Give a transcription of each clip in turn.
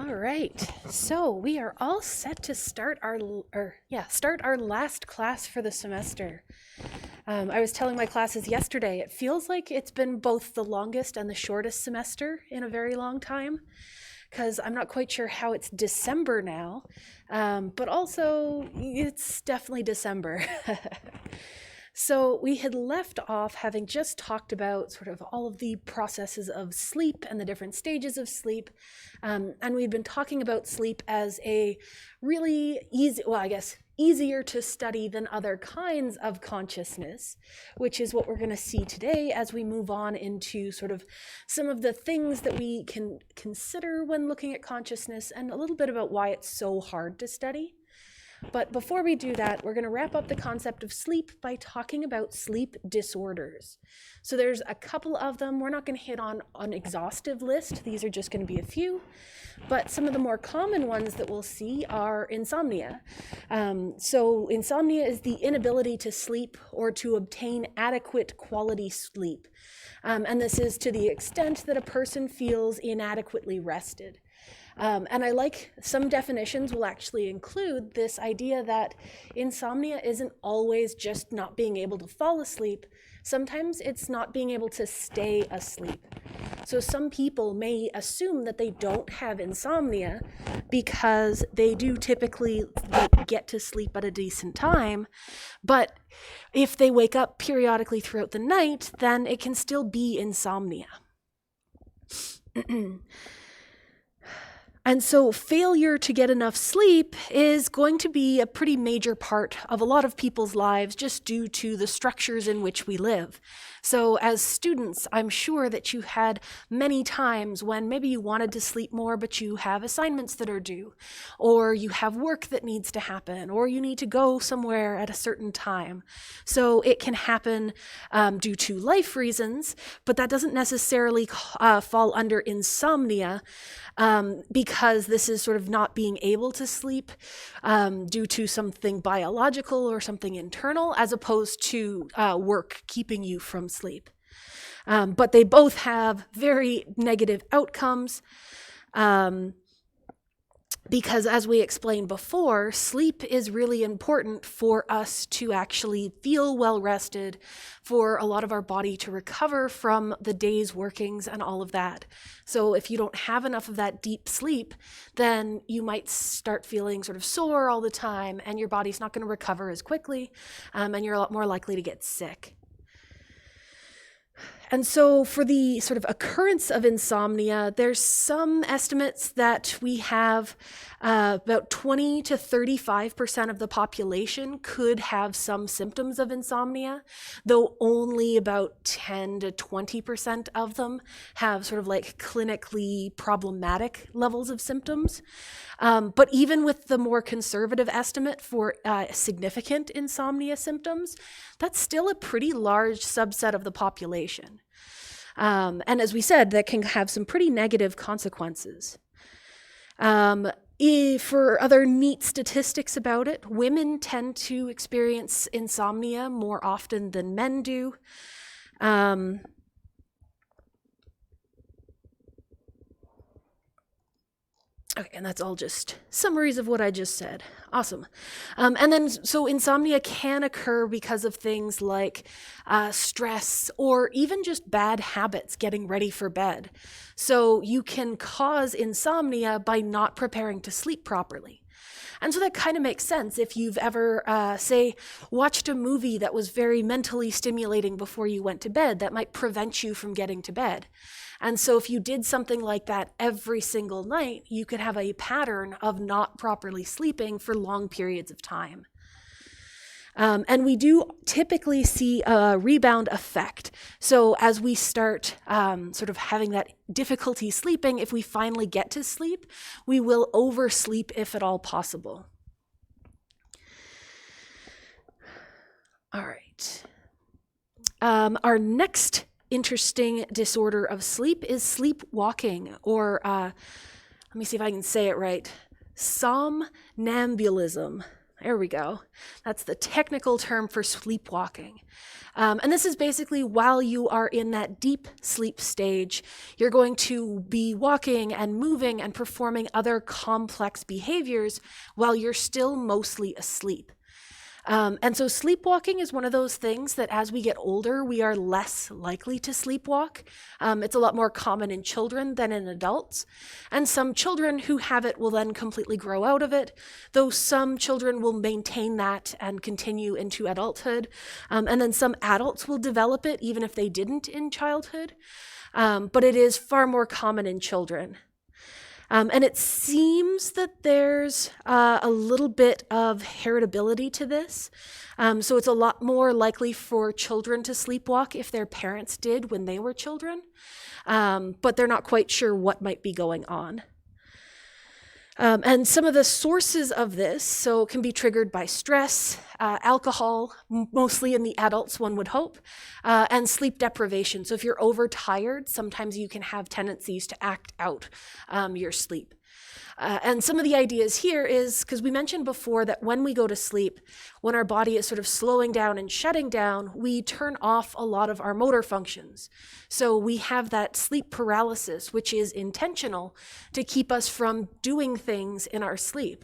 All right, so we are all set to start our last class for the semester. I was telling my classes yesterday, it feels like it's been both the longest and the shortest semester in a very long time, because I'm not quite sure how it's December now, but also it's definitely December. So we had left off having just talked about sort of all of the processes of sleep and the different stages of sleep. And we'd been talking about sleep as a really easier to study than other kinds of consciousness, which is what we're going to see today as we move on into sort of some of the things that we can consider when looking at consciousness and a little bit about why it's so hard to study. But before we do that, we're going to wrap up the concept of sleep by talking about sleep disorders. So there's a couple of them. We're not going to hit on an exhaustive list. These are just going to be a few. But some of the more common ones that we'll see are insomnia. So insomnia is the inability to sleep or to obtain adequate quality sleep. And this is to the extent that a person feels inadequately rested. And I like some definitions will actually include this idea that insomnia isn't always just not being able to fall asleep. Sometimes it's not being able to stay asleep. So some people may assume that they don't have insomnia because they do typically get to sleep at a decent time. But if they wake up periodically throughout the night, then it can still be insomnia. And so failure to get enough sleep is going to be a pretty major part of a lot of people's lives just due to the structures in which we live. So as students, I'm sure that you had many times when maybe you wanted to sleep more, but you have assignments that are due, or you have work that needs to happen, or you need to go somewhere at a certain time. So it can happen due to life reasons, but that doesn't necessarily fall under insomnia, because this is sort of not being able to sleep due to something biological or something internal, as opposed to work keeping you from sleep. But they both have very negative outcomes. Because as we explained before, sleep is really important for us to actually feel well rested, for a lot of our body to recover from the day's workings and all of that. So if you don't have enough of that deep sleep, then you might start feeling sort of sore all the time, and your body's not going to recover as quickly, and you're a lot more likely to get sick. And so for the sort of occurrence of insomnia, there's some estimates that we have about 20 to 35% of the population could have some symptoms of insomnia, though only about 10 to 20% of them have sort of like clinically problematic levels of symptoms. But even with the more conservative estimate for significant insomnia symptoms, that's still a pretty large subset of the population. And as we said, that can have some pretty negative consequences. For other neat statistics about it, women tend to experience insomnia more often than men do. Okay, and that's all just summaries of what I just said. Awesome. And then, so insomnia can occur because of things like stress or even just bad habits getting ready for bed. So you can cause insomnia by not preparing to sleep properly. And so that kind of makes sense if you've ever, say, watched a movie that was very mentally stimulating before you went to bed, that might prevent you from getting to bed. And so if you did something like that every single night, you could have a pattern of not properly sleeping for long periods of time. And we do typically see a rebound effect. So as we start sort of having that difficulty sleeping, if we finally get to sleep, we will oversleep if at all possible. All right. Our next interesting disorder of sleep is sleepwalking, or let me see if I can say it right, somnambulism. There we go. That's the technical term for sleepwalking. And this is basically while you are in that deep sleep stage, you're going to be walking and moving and performing other complex behaviors while you're still mostly asleep. And so sleepwalking is one of those things that as we get older, we are less likely to sleepwalk. It's a lot more common in children than in adults. And some children who have it will then completely grow out of it, though some children will maintain that and continue into adulthood. And then some adults will develop it even if they didn't in childhood. But it is far more common in children. And it seems that there's a little bit of heritability to this. So it's a lot more likely for children to sleepwalk if their parents did when they were children. But they're not quite sure what might be going on. And some of the sources of this, so it can be triggered by stress, alcohol, mostly in the adults, one would hope, and sleep deprivation. So if you're overtired, sometimes you can have tendencies to act out your sleep. And some of the ideas here is, because we mentioned before that when we go to sleep, when our body is sort of slowing down and shutting down, we turn off a lot of our motor functions. So we have that sleep paralysis, which is intentional to keep us from doing things in our sleep.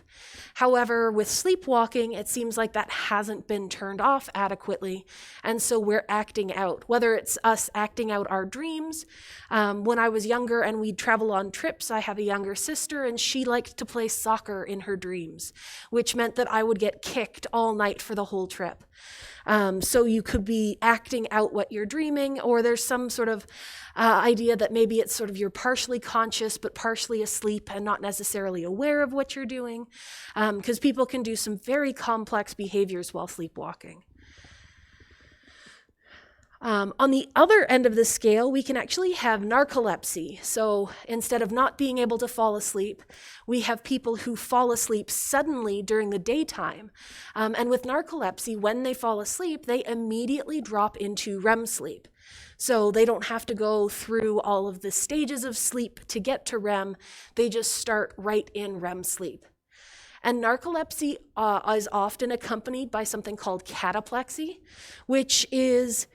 However, with sleepwalking, it seems like that hasn't been turned off adequately, and so we're acting out, whether it's us acting out our dreams. When I was younger and we'd travel on trips, I have a younger sister, and she liked to play soccer in her dreams, which meant that I would get kicked all night for the whole trip. So you could be acting out what you're dreaming, or there's some sort of idea that maybe it's sort of you're partially conscious but partially asleep and not necessarily aware of what you're doing, because people can do some very complex behaviors while sleepwalking. On the other end of the scale, we can actually have narcolepsy. So instead of not being able to fall asleep, we have people who fall asleep suddenly during the daytime. And with narcolepsy, when they fall asleep, they immediately drop into REM sleep. So they don't have to go through all of the stages of sleep to get to REM. They just start right in REM sleep. And narcolepsy is often accompanied by something called cataplexy, which is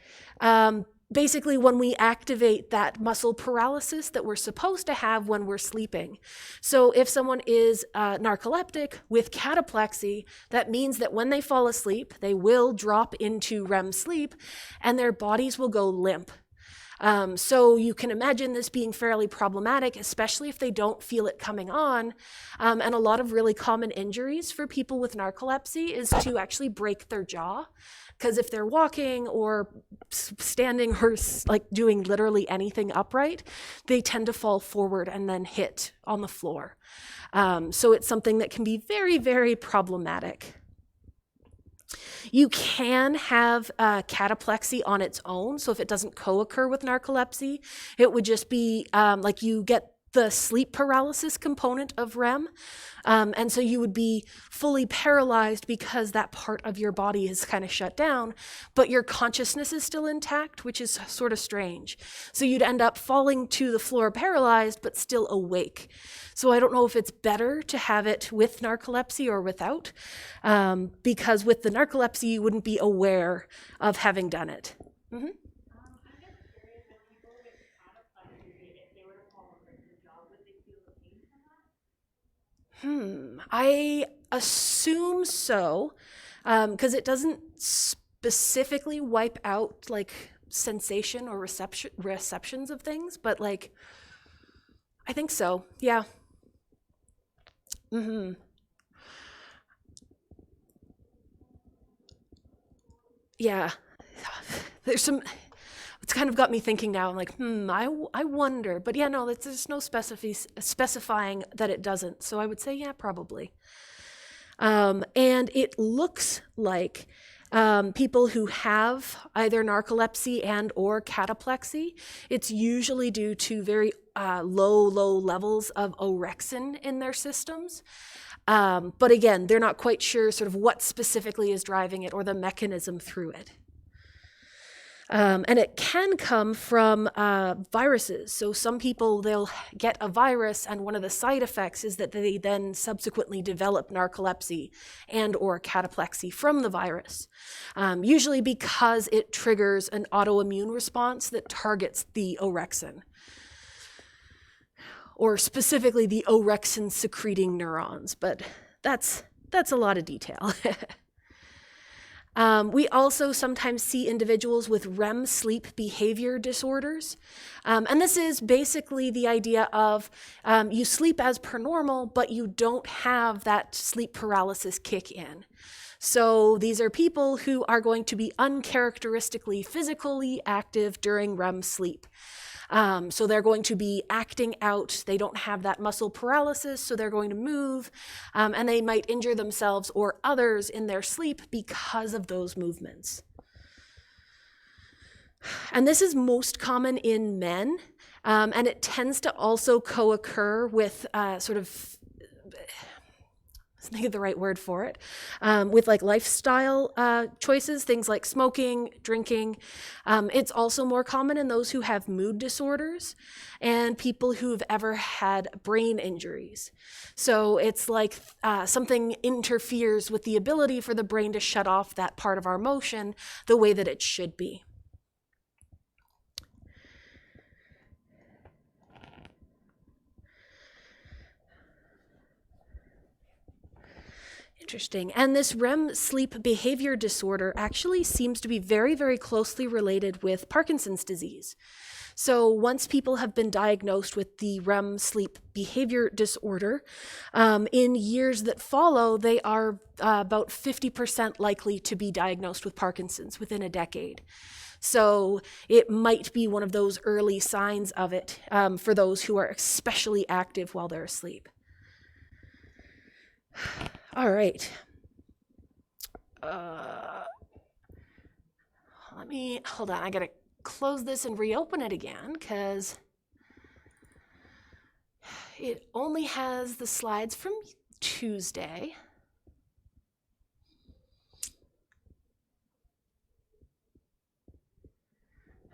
basically when we activate that muscle paralysis that we're supposed to have when we're sleeping. So if someone is narcoleptic with cataplexy, that means that when they fall asleep, they will drop into REM sleep and their bodies will go limp. So you can imagine this being fairly problematic, especially if they don't feel it coming on. And a lot of really common injuries for people with narcolepsy is to actually break their jaw. Because if they're walking or standing or like doing literally anything upright, they tend to fall forward and then hit on the floor. So it's something that can be very, very problematic. You can have cataplexy on its own. So if it doesn't co-occur with narcolepsy, it would just be like you get the sleep paralysis component of REM. And so you would be fully paralyzed because that part of your body is kind of shut down, but your consciousness is still intact, which is sort of strange. So you'd end up falling to the floor paralyzed, but still awake. So I don't know if it's better to have it with narcolepsy or without, because with the narcolepsy, you wouldn't be aware of having done it. Mm-hmm. I assume so, because it doesn't specifically wipe out like sensation or receptions of things, but like, I think so, yeah. Mm-hmm. Yeah. There's some, it's kind of got me thinking now. I'm like, I wonder. But yeah, no, there's no specifying that it doesn't. So I would say, yeah, probably. And it looks like people who have either narcolepsy and or cataplexy, it's usually due to very low levels of orexin in their systems. But again, they're not quite sure sort of what specifically is driving it or the mechanism through it. And it can come from viruses. So some people, they'll get a virus, and one of the side effects is that they then subsequently develop narcolepsy and or cataplexy from the virus, usually because it triggers an autoimmune response that targets the orexin, or specifically the orexin secreting neurons, but that's a lot of detail. We also sometimes see individuals with REM sleep behavior disorders. And this is basically the idea of you sleep as per normal, but you don't have that sleep paralysis kick in. So these are people who are going to be uncharacteristically physically active during REM sleep. So they're going to be acting out. They don't have that muscle paralysis, so they're going to move, and they might injure themselves or others in their sleep because of those movements. And this is most common in men, and it tends to also co-occur with think of the right word for it, with like lifestyle choices, things like smoking, drinking. It's also more common in those who have mood disorders and people who've ever had brain injuries. So it's like something interferes with the ability for the brain to shut off that part of our motion the way that it should be. Interesting. And this REM sleep behavior disorder actually seems to be very, very closely related with Parkinson's disease. So once people have been diagnosed with the REM sleep behavior disorder, in years that follow, they are about 50% likely to be diagnosed with Parkinson's within a decade. So it might be one of those early signs of it for those who are especially active while they're asleep. All right. Hold on. I got to close this and reopen it again because it only has the slides from Tuesday.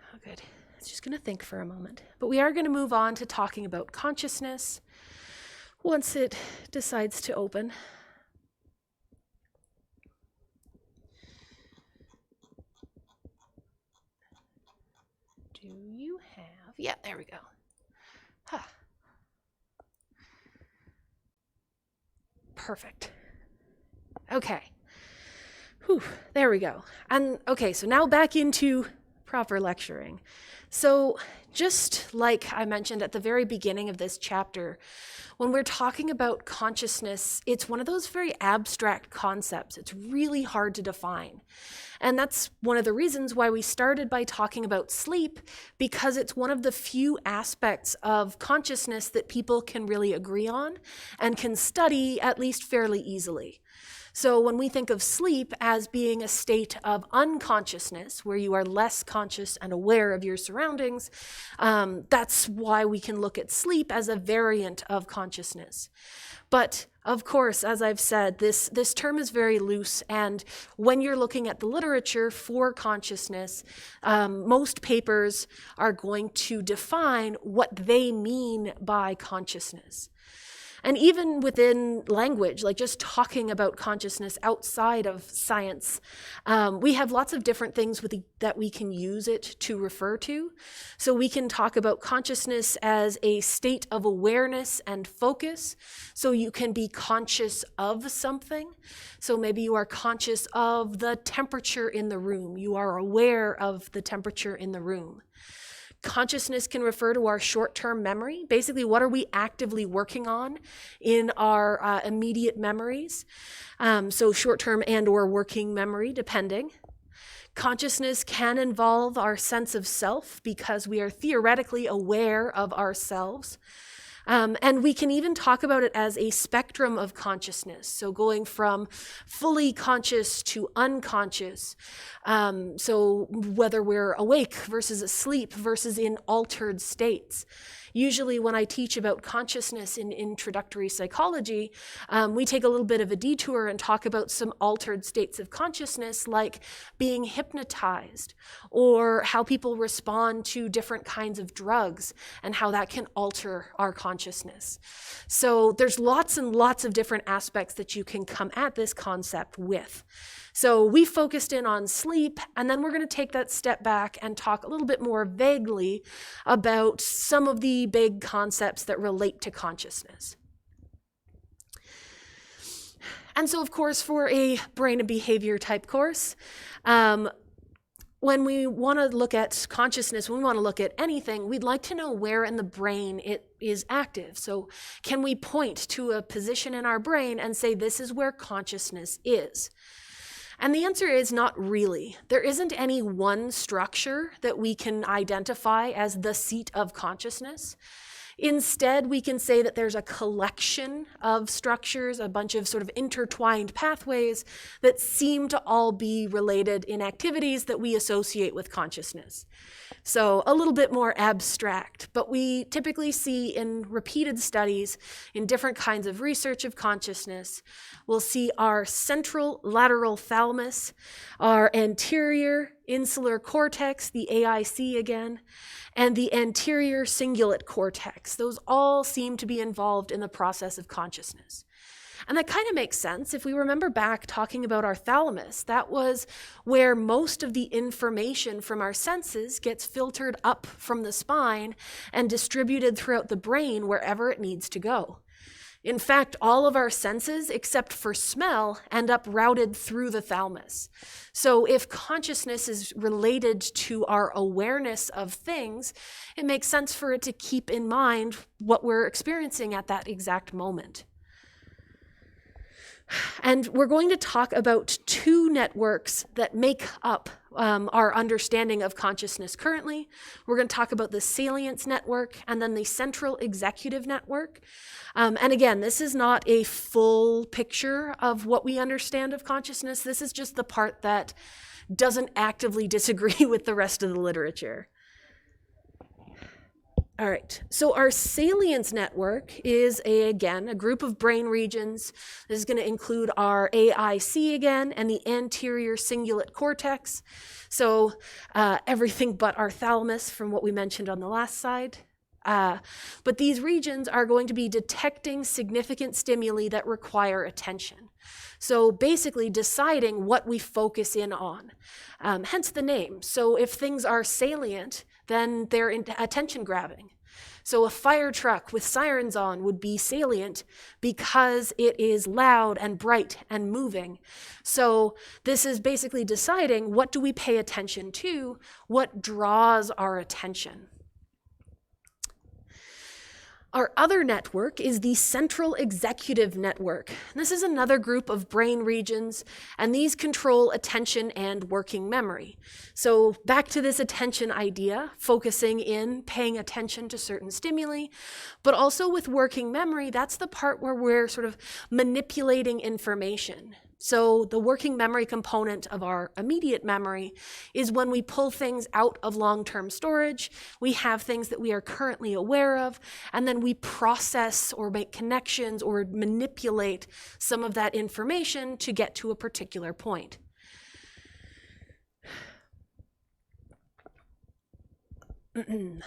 Oh, good. It's just going to think for a moment. But we are going to move on to talking about consciousness once it decides to open. Do you have... Yeah, there we go. Huh. Perfect. Okay. Whew, there we go. And okay, so now back into proper lecturing. So just like I mentioned at the very beginning of this chapter, when we're talking about consciousness, it's one of those very abstract concepts. It's really hard to define. And that's one of the reasons why we started by talking about sleep, because it's one of the few aspects of consciousness that people can really agree on and can study at least fairly easily. So when we think of sleep as being a state of unconsciousness, where you are less conscious and aware of your surroundings, that's why we can look at sleep as a variant of consciousness. But of course, as I've said, this term is very loose, and when you're looking at the literature for consciousness, most papers are going to define what they mean by consciousness. And even within language, like just talking about consciousness outside of science, we have lots of different things that we can use it to refer to. So we can talk about consciousness as a state of awareness and focus. So you can be conscious of something. So maybe you are conscious of the temperature in the room. You are aware of the temperature in the room. Consciousness can refer to our short-term memory. Basically, what are we actively working on in our immediate memories? So short-term and or working memory, depending. Consciousness can involve our sense of self because we are theoretically aware of ourselves. And we can even talk about it as a spectrum of consciousness. So going from fully conscious to unconscious. So whether we're awake versus asleep versus in altered states. usually when I teach about consciousness in introductory psychology, we take a little bit of a detour and talk about some altered states of consciousness, like being hypnotized, or how people respond to different kinds of drugs and how that can alter our consciousness. So there's lots and lots of different aspects that you can come at this concept with. So we focused in on sleep, and then we're going to take that step back and talk a little bit more vaguely about some of the big concepts that relate to consciousness. And so, of course, for a brain and behavior type course, when we want to look at consciousness, when we want to look at anything, we'd like to know where in the brain it is active. So can we point to a position in our brain and say, this is where consciousness is? And the answer is not really. There isn't any one structure that we can identify as the seat of consciousness. Instead, we can say that there's a collection of structures, a bunch of sort of intertwined pathways that seem to all be related in activities that we associate with consciousness. So a little bit more abstract, but we typically see in repeated studies in different kinds of research of consciousness, we'll see our central lateral thalamus, our anterior insular cortex, the AIC again, and the anterior cingulate cortex. Those all seem to be involved in the process of consciousness. And that kind of makes sense. If we remember back talking about our thalamus, that was where most of the information from our senses gets filtered up from the spine and distributed throughout the brain wherever it needs to go. In fact, all of our senses, except for smell, end up routed through the thalamus. So if consciousness is related to our awareness of things, it makes sense for it to keep in mind what we're experiencing at that exact moment. And we're going to talk about two networks that make up our understanding of consciousness currently. We're going to talk about the salience network and then the central executive network. And again, this is not a full picture of what we understand of consciousness. This is just the part that doesn't actively disagree with the rest of the literature. All right, so our salience network is, again, a group of brain regions. This is going to include our AIC again and the anterior cingulate cortex. So everything but our thalamus from what we mentioned on the last slide. But these regions are going to be detecting significant stimuli that require attention. So basically deciding what we focus in on, hence the name. So if things are salient, then they're attention grabbing. So a fire truck with sirens on would be salient because it is loud and bright and moving. So this is basically deciding, what do we pay attention to? What draws our attention? Our other network is the central executive network. This is another group of brain regions, and these control attention and working memory. So back to this attention idea, focusing in, paying attention to certain stimuli, but also with working memory, that's the part where we're sort of manipulating information. So the working memory component of our immediate memory is when we pull things out of long-term storage, we have things that we are currently aware of, and then we process or make connections or manipulate some of that information to get to a particular point. And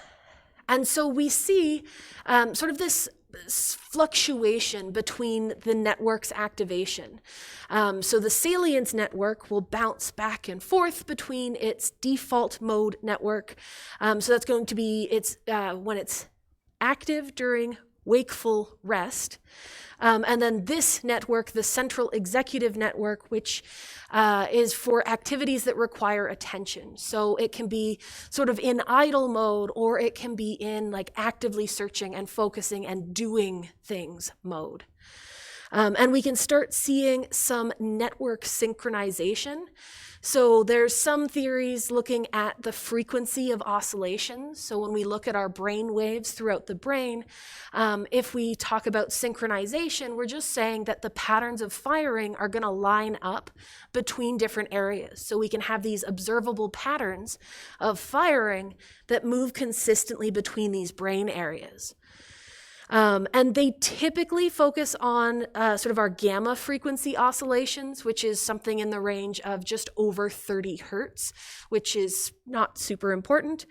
so we see sort of this fluctuation between the network's activation. So the salience network will bounce back and forth between its default mode network. So that's going to be when it's active during wakeful rest. And then this network, the central executive network, which is for activities that require attention. So it can be sort of in idle mode, or it can be in like actively searching and focusing and doing things mode. And we can start seeing some network synchronization. So there's some theories looking at the frequency of oscillations. So when we look at our brain waves throughout the brain, if we talk about synchronization, we're just saying that the patterns of firing are going to line up between different areas. So we can have these observable patterns of firing that move consistently between these brain areas. And they typically focus on sort of our gamma frequency oscillations, which is something in the range of just over 30 hertz, which is not super important.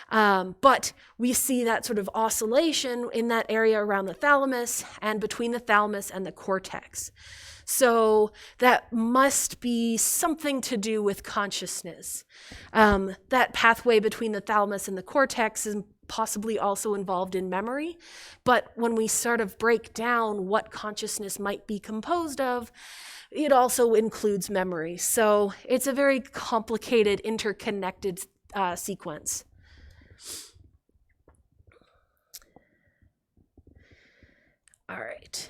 But we see that sort of oscillation in that area around the thalamus and between the thalamus and the cortex. So that must be something to do with consciousness. That pathway between the thalamus and the cortex is possibly also involved in memory. But when we sort of break down what consciousness might be composed of, it also includes memory. So it's a very complicated, interconnected sequence. All right.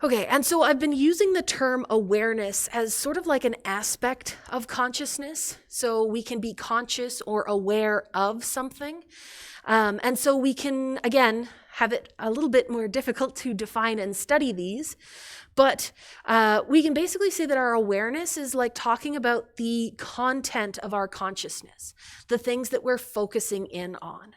Okay, and so I've been using the term awareness as sort of like an aspect of consciousness. So we can be conscious or aware of something. And so we can, again, have it a little bit more difficult to define and study these. But we can basically say that our awareness is like talking about the content of our consciousness, the things that we're focusing in on.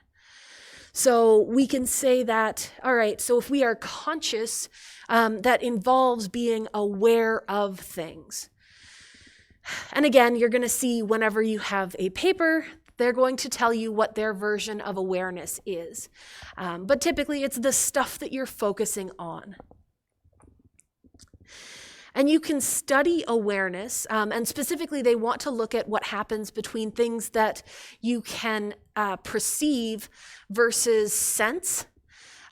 So we can say that, all right, so if we are conscious, that involves being aware of things. And again, you're going to see whenever you have a paper, they're going to tell you what their version of awareness is. But typically, it's the stuff that you're focusing on. And you can study awareness, and specifically they want to look at what happens between things that you can perceive versus sense.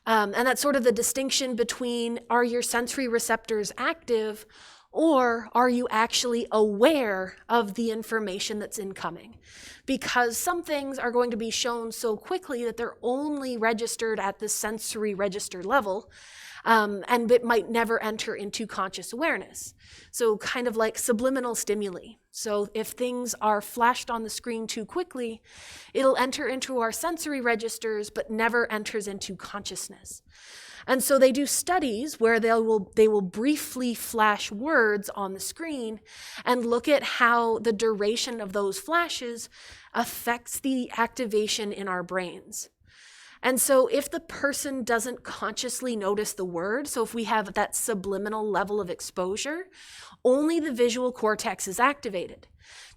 And that's sort of the distinction between, are your sensory receptors active, or are you actually aware of the information that's incoming? Because some things are going to be shown so quickly that they're only registered at the sensory register level, and it might never enter into conscious awareness. So kind of like subliminal stimuli. So if things are flashed on the screen too quickly, it'll enter into our sensory registers, but never enters into consciousness. And so they do studies where they will briefly flash words on the screen and look at how the duration of those flashes affects the activation in our brains. And so if the person doesn't consciously notice the word, so if we have that subliminal level of exposure, only the visual cortex is activated.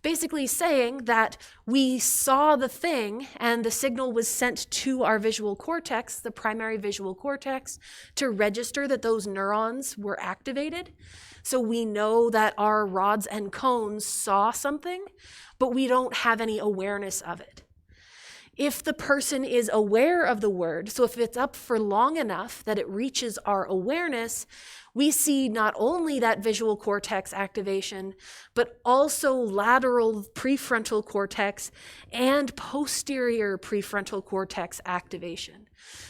Basically saying that we saw the thing and the signal was sent to our visual cortex, the primary visual cortex, to register that those neurons were activated. So we know that our rods and cones saw something, but we don't have any awareness of it. If the person is aware of the word, so if it's up for long enough that it reaches our awareness, we see not only that visual cortex activation, but also lateral prefrontal cortex and posterior prefrontal cortex activation.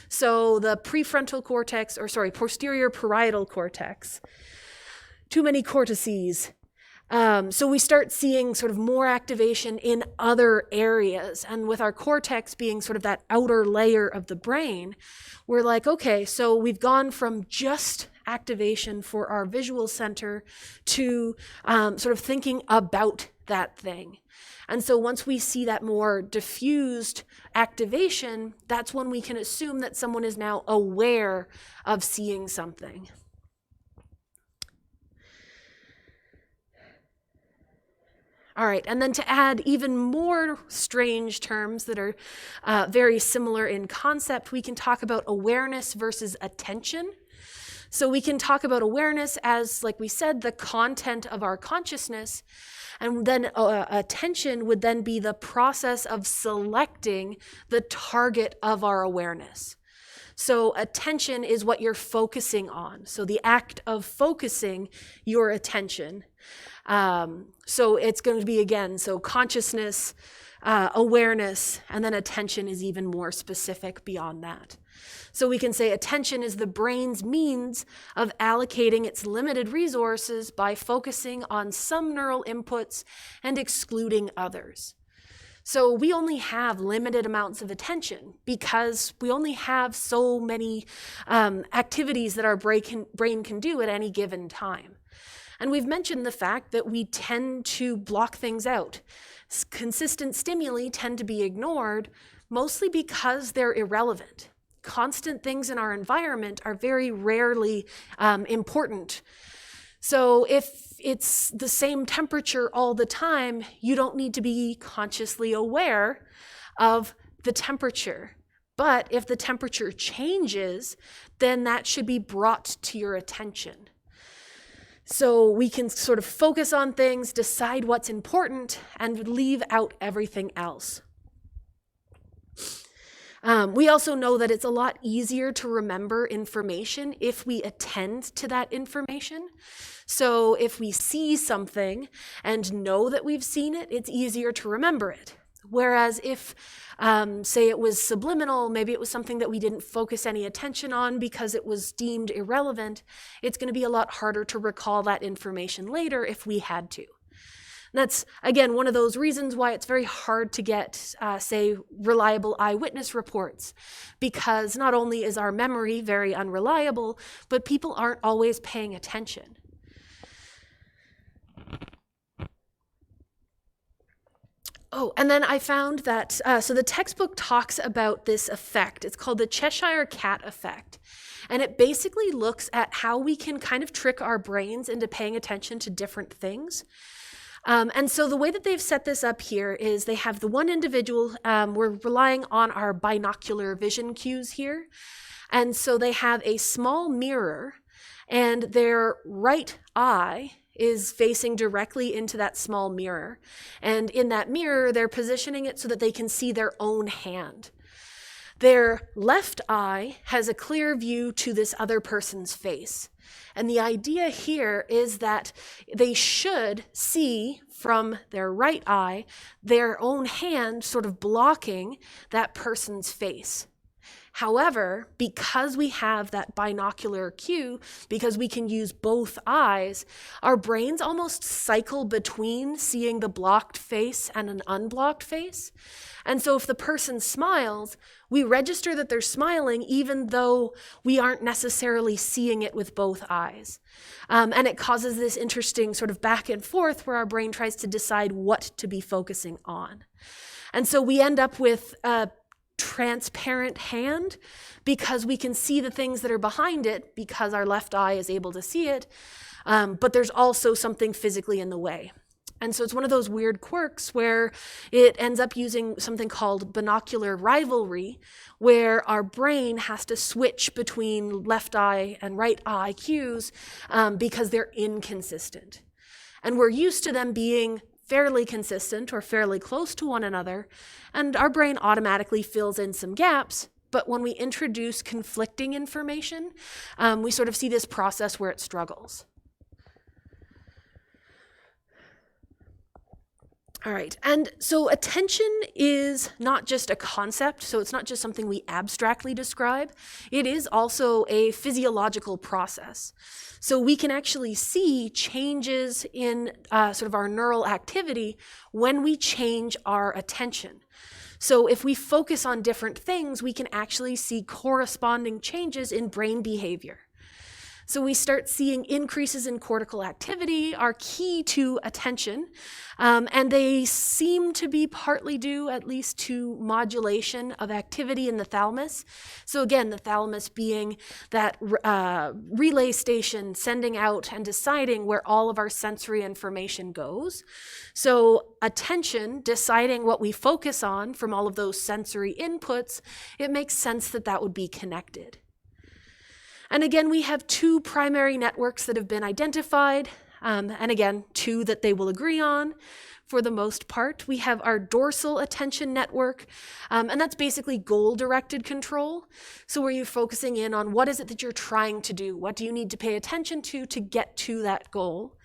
So the posterior parietal cortex. Too many cortices. So we start seeing sort of more activation in other areas. And with our cortex being sort of that outer layer of the brain, we're like, okay, so we've gone from just activation for our visual center to sort of thinking about that thing. And so once we see that more diffused activation, that's when we can assume that someone is now aware of seeing something. All right, and then to add even more strange terms that are very similar in concept, we can talk about awareness versus attention. So we can talk about awareness as, like we said, the content of our consciousness, and then attention would then be the process of selecting the target of our awareness. So attention is what you're focusing on. So the act of focusing your attention. So it's going to be, again, so consciousness, awareness, and then attention is even more specific beyond that. So we can say attention is the brain's means of allocating its limited resources by focusing on some neural inputs and excluding others. So we only have limited amounts of attention because we only have so many activities that our brain can do at any given time. And we've mentioned the fact that we tend to block things out. Consistent stimuli tend to be ignored, mostly because they're irrelevant. Constant things in our environment are very rarely important. So if it's the same temperature all the time, you don't need to be consciously aware of the temperature. But if the temperature changes, then that should be brought to your attention. So we can sort of focus on things, decide what's important, and leave out everything else. We also know that it's a lot easier to remember information if we attend to that information. So if we see something and know that we've seen it, it's easier to remember it. Whereas if, say it was subliminal, maybe it was something that we didn't focus any attention on because it was deemed irrelevant, it's going to be a lot harder to recall that information later if we had to. That's, again, one of those reasons why it's very hard to get, say, reliable eyewitness reports, because not only is our memory very unreliable, but people aren't always paying attention. Oh, and then I found that, so the textbook talks about this effect. It's called the Cheshire Cat effect. And it basically looks at how we can kind of trick our brains into paying attention to different things. And so the way that they've set this up here is they have the one individual, we're relying on our binocular vision cues here. And so they have a small mirror and their right eye is facing directly into that small mirror. And in that mirror, they're positioning it so that they can see their own hand. Their left eye has a clear view to this other person's face. And the idea here is that they should see from their right eye their own hand sort of blocking that person's face. However, because we have that binocular cue, because we can use both eyes, our brains almost cycle between seeing the blocked face and an unblocked face. And so if the person smiles, we register that they're smiling even though we aren't necessarily seeing it with both eyes. And it causes this interesting sort of back and forth where our brain tries to decide what to be focusing on. And so we end up with a transparent hand because we can see the things that are behind it because our left eye is able to see it, but there's also something physically in the way. And so it's one of those weird quirks where it ends up using something called binocular rivalry, where our brain has to switch between left eye and right eye cues because they're inconsistent. And we're used to them being fairly consistent or fairly close to one another, and our brain automatically fills in some gaps. But when we introduce conflicting information, we sort of see this process where it struggles. All right, and so attention is not just a concept, so it's not just something we abstractly describe. It is also a physiological process. So we can actually see changes in sort of our neural activity when we change our attention. So if we focus on different things, we can actually see corresponding changes in brain behavior. So we start seeing increases in cortical activity are key to attention, and they seem to be partly due at least to modulation of activity in the thalamus. So again, the thalamus being that relay station sending out and deciding where all of our sensory information goes. So attention, deciding what we focus on from all of those sensory inputs, it makes sense that that would be connected. And again, we have two primary networks that have been identified, and again, two that they will agree on for the most part. We have our dorsal attention network, and that's basically goal-directed control. So where you're focusing in on what is it that you're trying to do? What do you need to pay attention to get to that goal?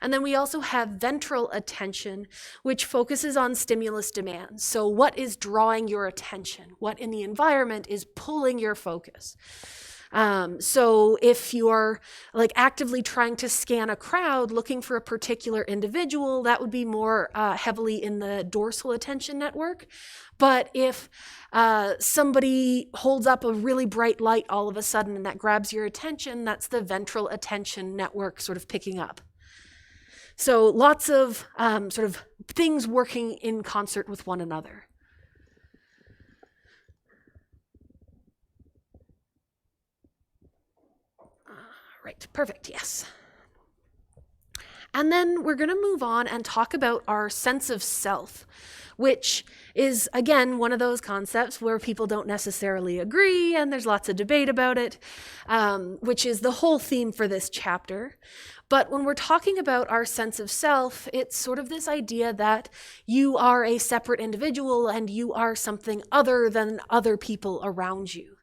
And then we also have ventral attention, which focuses on stimulus demands. So what is drawing your attention? What in the environment is pulling your focus? So if you're like actively trying to scan a crowd looking for a particular individual, that would be more heavily in the dorsal attention network. But if somebody holds up a really bright light all of a sudden and that grabs your attention, that's the ventral attention network sort of picking up. So lots of sort of things working in concert with one another. Right, perfect, yes. And then we're going to move on and talk about our sense of self, which is, again, one of those concepts where people don't necessarily agree, and there's lots of debate about it, which is the whole theme for this chapter. But when we're talking about our sense of self, it's sort of this idea that you are a separate individual and you are something other than other people around you.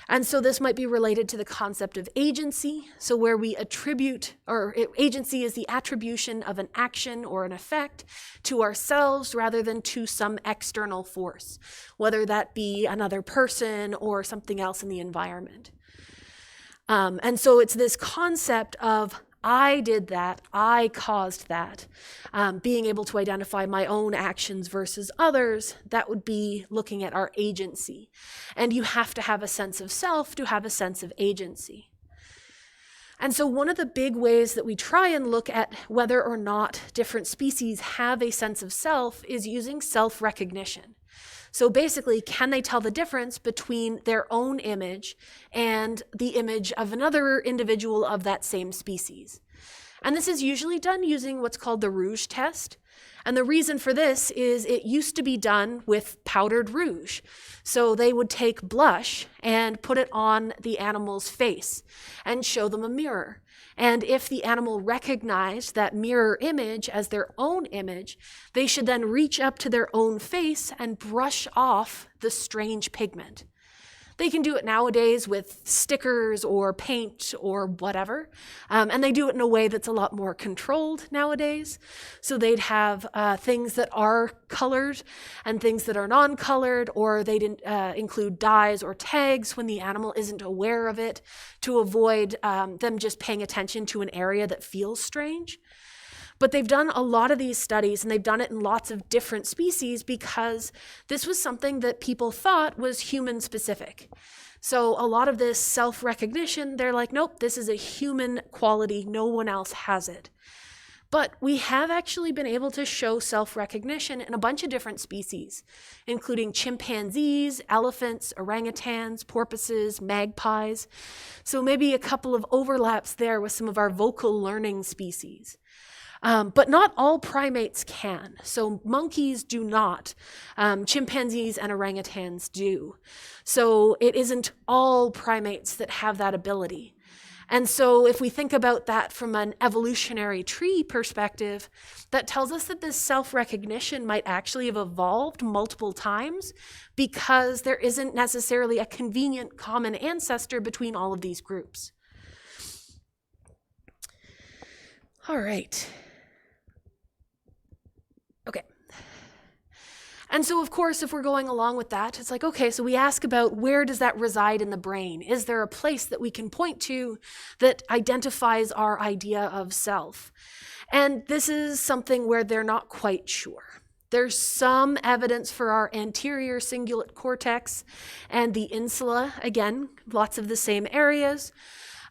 And so this might be related to the concept of agency, so where we attribute, or agency is the attribution of an action or an effect to ourselves rather than to some external force, whether that be another person or something else in the environment. And so it's this concept of I did that, I caused that, being able to identify my own actions versus others, that would be looking at our agency. And you have to have a sense of self to have a sense of agency. And so one of the big ways that we try and look at whether or not different species have a sense of self is using self-recognition. So basically, can they tell the difference between their own image and the image of another individual of that same species? And this is usually done using what's called the rouge test. And the reason for this is it used to be done with powdered rouge. So they would take blush and put it on the animal's face and show them a mirror. And if the animal recognized that mirror image as their own image, they should then reach up to their own face and brush off the strange pigment. They can do it nowadays with stickers or paint or whatever, and they do it in a way that's a lot more controlled nowadays. So they'd have things that are colored and things that are non-colored, or they'd include dyes or tags when the animal isn't aware of it to avoid them just paying attention to an area that feels strange. But they've done a lot of these studies, and they've done it in lots of different species because this was something that people thought was human specific. So a lot of this self-recognition, they're like, nope, this is a human quality. No one else has it. But we have actually been able to show self-recognition in a bunch of different species, including chimpanzees, elephants, orangutans, porpoises, magpies. So maybe a couple of overlaps there with some of our vocal learning species. But not all primates can. So monkeys do not. Chimpanzees and orangutans do. So it isn't all primates that have that ability. And so if we think about that from an evolutionary tree perspective, that tells us that this self-recognition might actually have evolved multiple times because there isn't necessarily a convenient common ancestor between all of these groups. All right. Okay. And so, of course, if we're going along with that, it's like, okay, so we ask about where does that reside in the brain? Is there a place that we can point to that identifies our idea of self? And this is something where they're not quite sure. There's some evidence for our anterior cingulate cortex and the insula, again, lots of the same areas.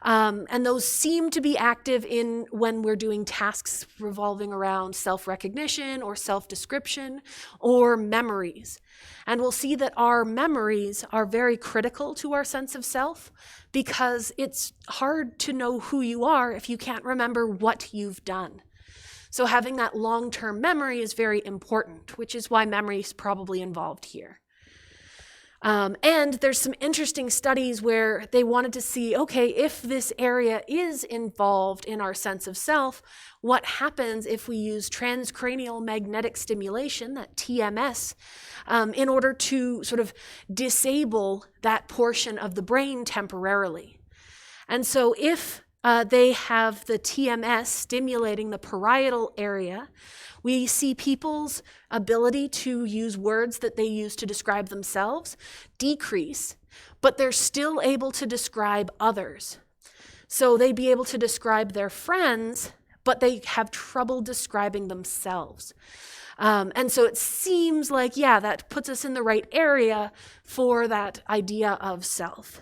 And those seem to be active in when we're doing tasks revolving around self-recognition or self-description or memories. And we'll see that our memories are very critical to our sense of self because it's hard to know who you are if you can't remember what you've done. So having that long-term memory is very important, which is why memory is probably involved here. And there's some interesting studies where they wanted to see, okay, if this area is involved in our sense of self, what happens if we use transcranial magnetic stimulation, that TMS, in order to sort of disable that portion of the brain temporarily. And so if they have the TMS stimulating the parietal area. We see people's ability to use words that they use to describe themselves decrease, but they're still able to describe others. So they'd be able to describe their friends, but they have trouble describing themselves. And so it seems like, yeah, that puts us in the right area for that idea of self.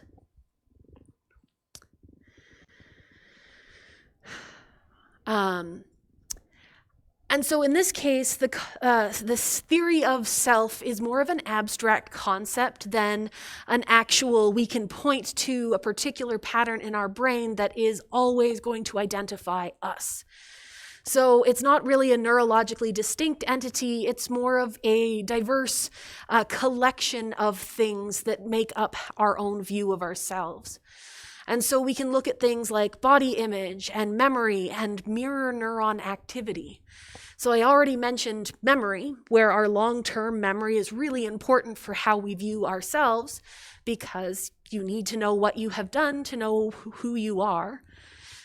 And so in this case, this theory of self is more of an abstract concept than an actual, we can point to a particular pattern in our brain that is always going to identify us. So it's not really a neurologically distinct entity, it's more of a diverse collection of things that make up our own view of ourselves. And so we can look at things like body image and memory and mirror neuron activity. So I already mentioned memory, where our long-term memory is really important for how we view ourselves, because you need to know what you have done to know who you are.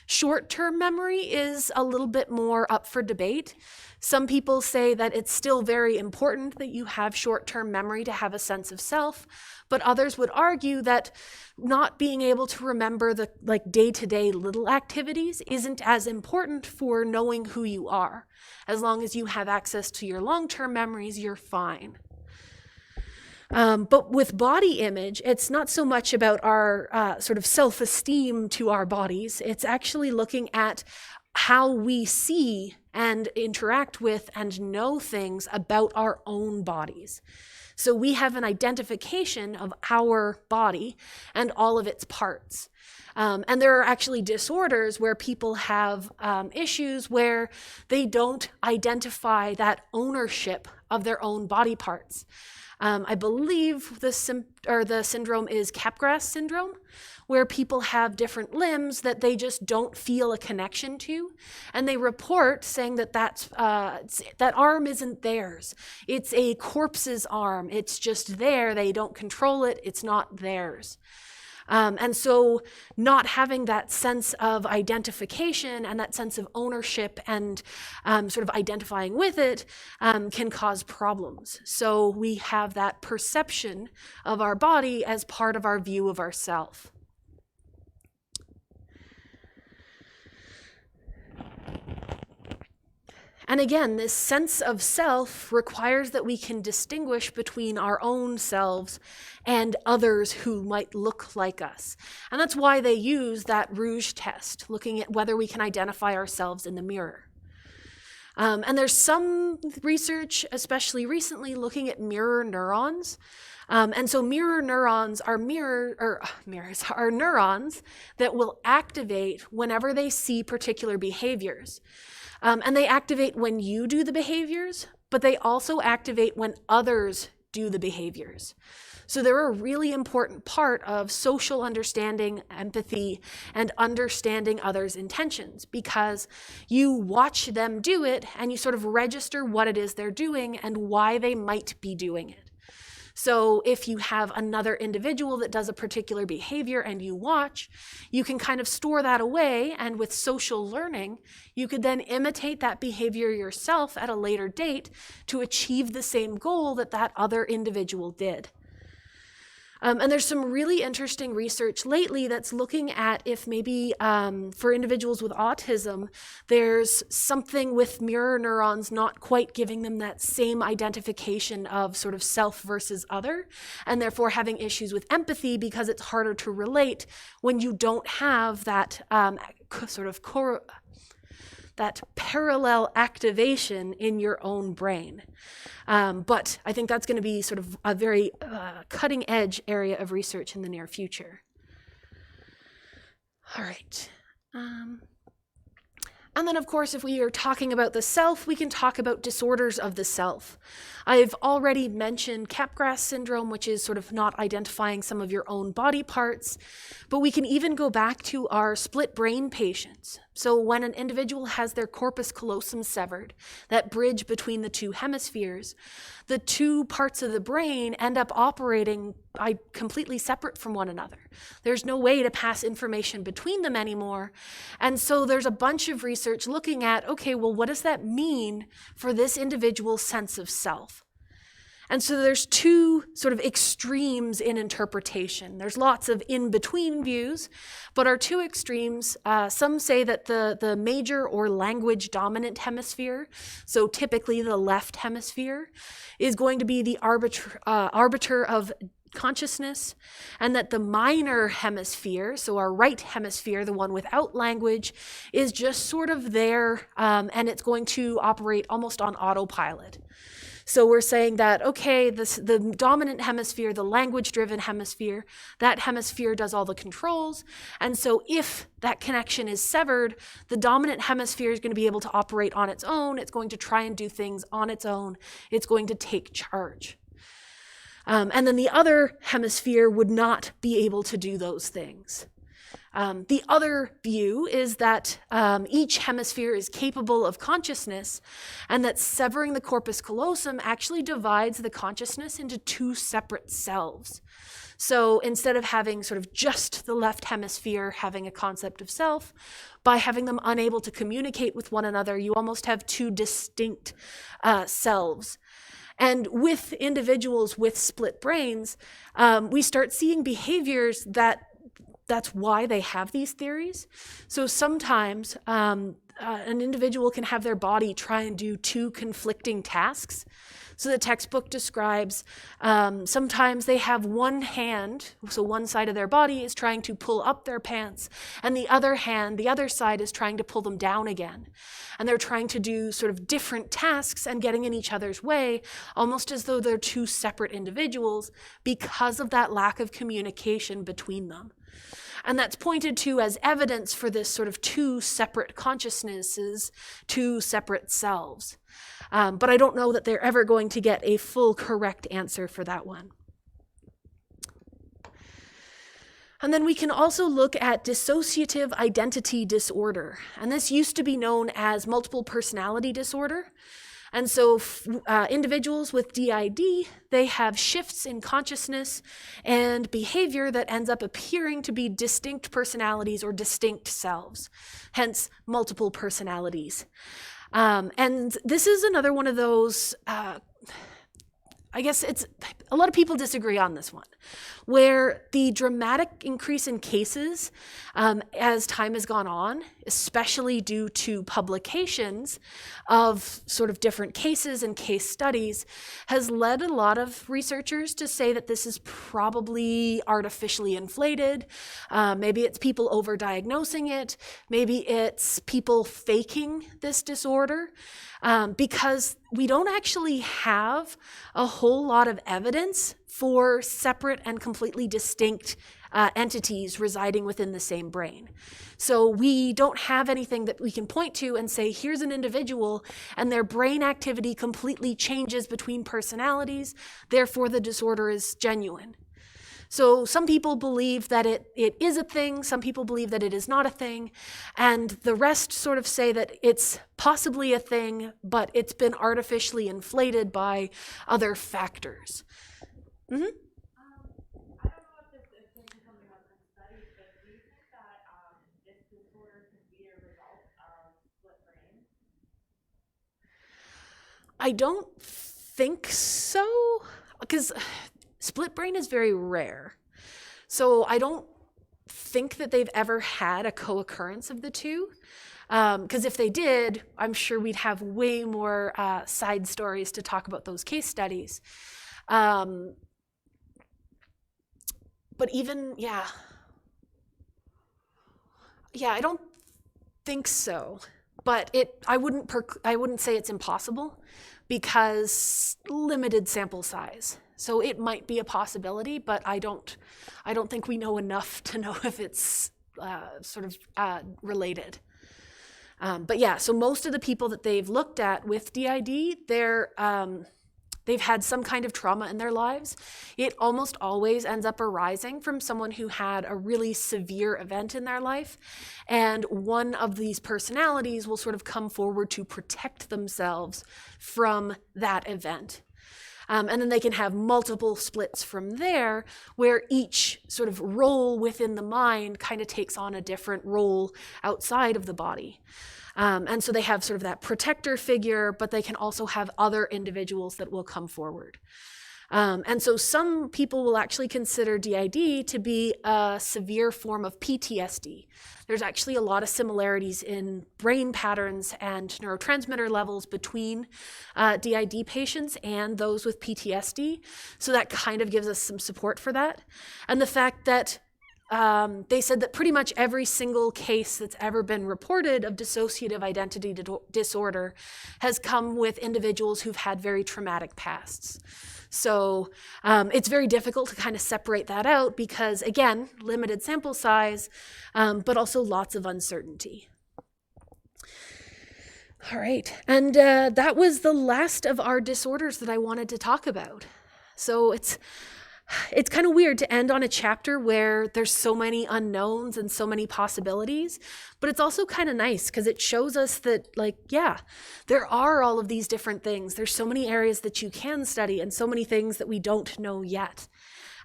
Short-term memory is a little bit more up for debate. Some people say that it's still very important that you have short-term memory to have a sense of self, but others would argue that not being able to remember the day-to-day little activities isn't as important for knowing who you are. As long as you have access to your long-term memories, you're fine. But with body image, it's not so much about our sort of self-esteem to our bodies. It's actually looking at how we see and interact with and know things about our own bodies. So we have an identification of our body and all of its parts. And there are actually disorders where people have issues where they don't identify that ownership of their own body parts. I believe the syndrome is Capgras syndrome, where people have different limbs that they just don't feel a connection to, and they report saying that that arm isn't theirs. It's a corpse's arm. It's just there. They don't control it. It's not theirs. And so not having that sense of identification and that sense of ownership and sort of identifying with it can cause problems. So we have that perception of our body as part of our view of ourself. And again, this sense of self requires that we can distinguish between our own selves and others who might look like us. And that's why they use that Rouge test, looking at whether we can identify ourselves in the mirror. And there's some research, especially recently, looking at mirror neurons. And so mirror neurons are are neurons that will activate whenever they see particular behaviors. And they activate when you do the behaviors, but they also activate when others do the behaviors. So they're a really important part of social understanding, empathy, and understanding others' intentions, because you watch them do it and you sort of register what it is they're doing and why they might be doing it. So if you have another individual that does a particular behavior and you watch, you can kind of store that away, and with social learning, you could then imitate that behavior yourself at a later date to achieve the same goal that that other individual did. And there's some really interesting research lately that's looking at if maybe for individuals with autism, there's something with mirror neurons not quite giving them that same identification of sort of self versus other, and therefore having issues with empathy because it's harder to relate when you don't have that that parallel activation in your own brain. But I think that's going to be sort of a very cutting edge area of research in the near future. All right. And then, of course, if we are talking about the self, we can talk about disorders of the self. I've already mentioned Capgras syndrome, which is sort of not identifying some of your own body parts, but we can even go back to our split brain patients. So when an individual has their corpus callosum severed, that bridge between the two hemispheres, the two parts of the brain end up operating completely separate from one another. There's no way to pass information between them anymore. And so there's a bunch of research looking at, okay, well, what does that mean for this individual's sense of self? And so there's two sort of extremes in interpretation. There's lots of in-between views, but our two extremes, some say that the major or language dominant hemisphere, so typically the left hemisphere, is going to be the arbiter of consciousness, and that the minor hemisphere, so our right hemisphere, the one without language, is just sort of there, and it's going to operate almost on autopilot. So we're saying that, okay, the dominant hemisphere, the language-driven hemisphere, that hemisphere does all the controls. And so if that connection is severed, the dominant hemisphere is going to be able to operate on its own. It's going to try and do things on its own. It's going to take charge. And then the other hemisphere would not be able to do those things. The other view is that each hemisphere is capable of consciousness, and that severing the corpus callosum actually divides the consciousness into two separate selves. So instead of having sort of just the left hemisphere having a concept of self, by having them unable to communicate with one another, you almost have two distinct selves. And with individuals with split brains, we start seeing behaviors that's why they have these theories. So sometimes an individual can have their body try and do two conflicting tasks. So the textbook describes sometimes they have one hand, so one side of their body is trying to pull up their pants, and the other hand, the other side is trying to pull them down again. And they're trying to do sort of different tasks and getting in each other's way, almost as though they're two separate individuals because of that lack of communication between them. And that's pointed to as evidence for this sort of two separate consciousnesses, two separate selves. But I don't know that they're ever going to get a full correct answer for that one. And then we can also look at dissociative identity disorder. And this used to be known as multiple personality disorder. And so individuals with DID, they have shifts in consciousness and behavior that ends up appearing to be distinct personalities or distinct selves, hence multiple personalities. And this is another one of those, I guess a lot of people disagree on this one, where the dramatic increase in cases as time has gone on, especially due to publications of sort of different cases and case studies, has led a lot of researchers to say that this is probably artificially inflated. Maybe it's people overdiagnosing it. Maybe it's people faking this disorder. Because we don't actually have a whole lot of evidence for separate and completely distinct entities residing within the same brain. So we don't have anything that we can point to and say, here's an individual and their brain activity completely changes between personalities, therefore the disorder is genuine. So some people believe that it is a thing, some people believe that it is not a thing, and the rest sort of say that it's possibly a thing, but it's been artificially inflated by other factors. Mm-hmm. I don't know if this is coming up in studies, but do you think that this disorder could be a result of split brain? I don't think so, because split brain is very rare. So I don't think that they've ever had a co-occurrence of the two. Because if they did, I'm sure we'd have way more side stories to talk about those case studies. But even, I don't think so. But I wouldn't say it's impossible because limited sample size. So it might be a possibility, but I don't think we know enough to know if it's sort of related. But yeah, so most of the people that they've looked at with DID, they've had some kind of trauma in their lives. It almost always ends up arising from someone who had a really severe event in their life. And one of these personalities will sort of come forward to protect themselves from that event. And then they can have multiple splits from there, where each sort of role within the mind kind of takes on a different role outside of the body. And so they have sort of that protector figure, but they can also have other individuals that will come forward. And so some people will actually consider DID to be a severe form of PTSD. There's actually a lot of similarities in brain patterns and neurotransmitter levels between DID patients and those with PTSD. So that kind of gives us some support for that. And the fact that they said that pretty much every single case that's ever been reported of dissociative identity disorder has come with individuals who've had very traumatic pasts. So it's very difficult to kind of separate that out because, again, limited sample size, but also lots of uncertainty. All right, and that was the last of our disorders that I wanted to talk about. So it's kind of weird to end on a chapter where there's so many unknowns and so many possibilities, but it's also kind of nice because it shows us that, like, yeah, there are all of these different things. There's so many areas that you can study and so many things that we don't know yet.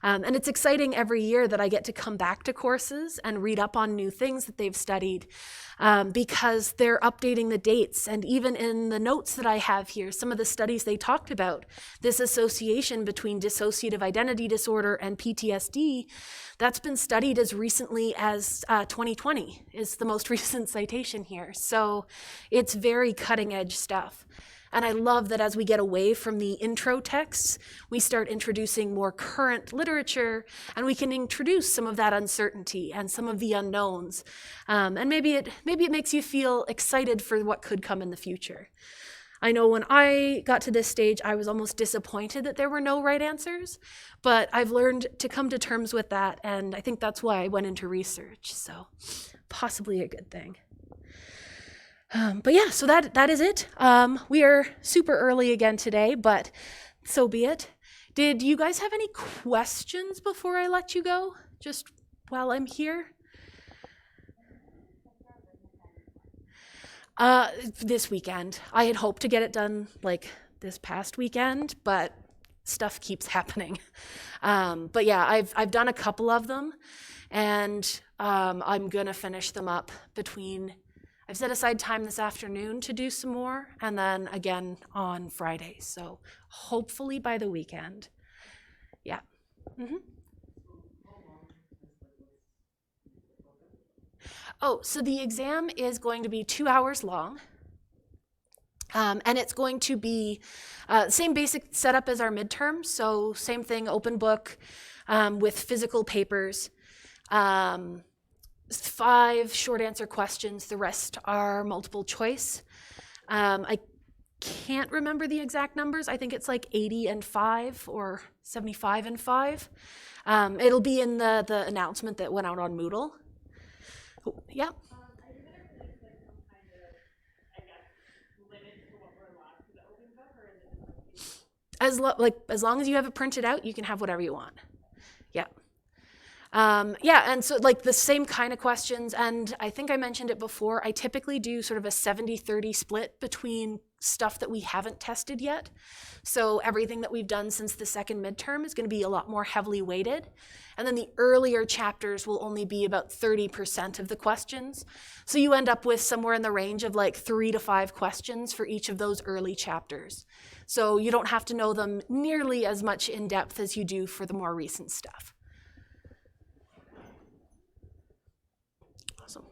And it's exciting every year that I get to come back to courses and read up on new things that they've studied because they're updating the dates. And even in the notes that I have here, some of the studies they talked about, this association between dissociative identity disorder and PTSD, that's been studied as recently as 2020 is the most recent citation here. So it's very cutting edge stuff. And I love that as we get away from the intro texts, we start introducing more current literature, and we can introduce some of that uncertainty and some of the unknowns. And maybe it makes you feel excited for what could come in the future. I know when I got to this stage, I was almost disappointed that there were no right answers, but I've learned to come to terms with that, and I think that's why I went into research, so possibly a good thing. But yeah, so that is it. We are super early again today, but so be it. Did you guys have any questions before I let you go, just while I'm here? This weekend. I had hoped to get it done like this past weekend, but stuff keeps happening. But yeah, I've done a couple of them, and I'm gonna finish them up I've set aside time this afternoon to do some more, and then again on Friday. So hopefully by the weekend. Yeah. Mm-hmm. Oh, so the exam is going to be 2 hours long. And it's going to be same basic setup as our midterm. So same thing, open book with physical papers. 5 short answer questions. The rest are multiple choice. I can't remember the exact numbers. I think it's like 80 and 5 or 75 and 5. It'll be in the announcement that went out on Moodle. Yeah. As long as you have it printed out, you can have whatever you want. Yeah. Yeah, and so like the same kind of questions, and I think I mentioned it before, I typically do sort of a 70-30 split between stuff that we haven't tested yet. So everything that we've done since the second midterm is going to be a lot more heavily weighted. And then the earlier chapters will only be about 30% of the questions. So you end up with somewhere in the range of like 3 to 5 questions for each of those early chapters. So you don't have to know them nearly as much in depth as you do for the more recent stuff. Awesome.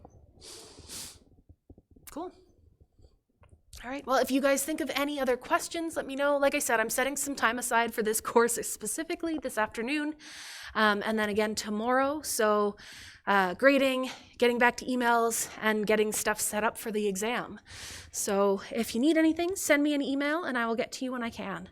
Cool. All right, well, if you guys think of any other questions, let me know. Like I said, I'm setting some time aside for this course specifically this afternoon, and then again tomorrow. So grading, getting back to emails, and getting stuff set up for the exam. So if you need anything, send me an email and I will get to you when I can.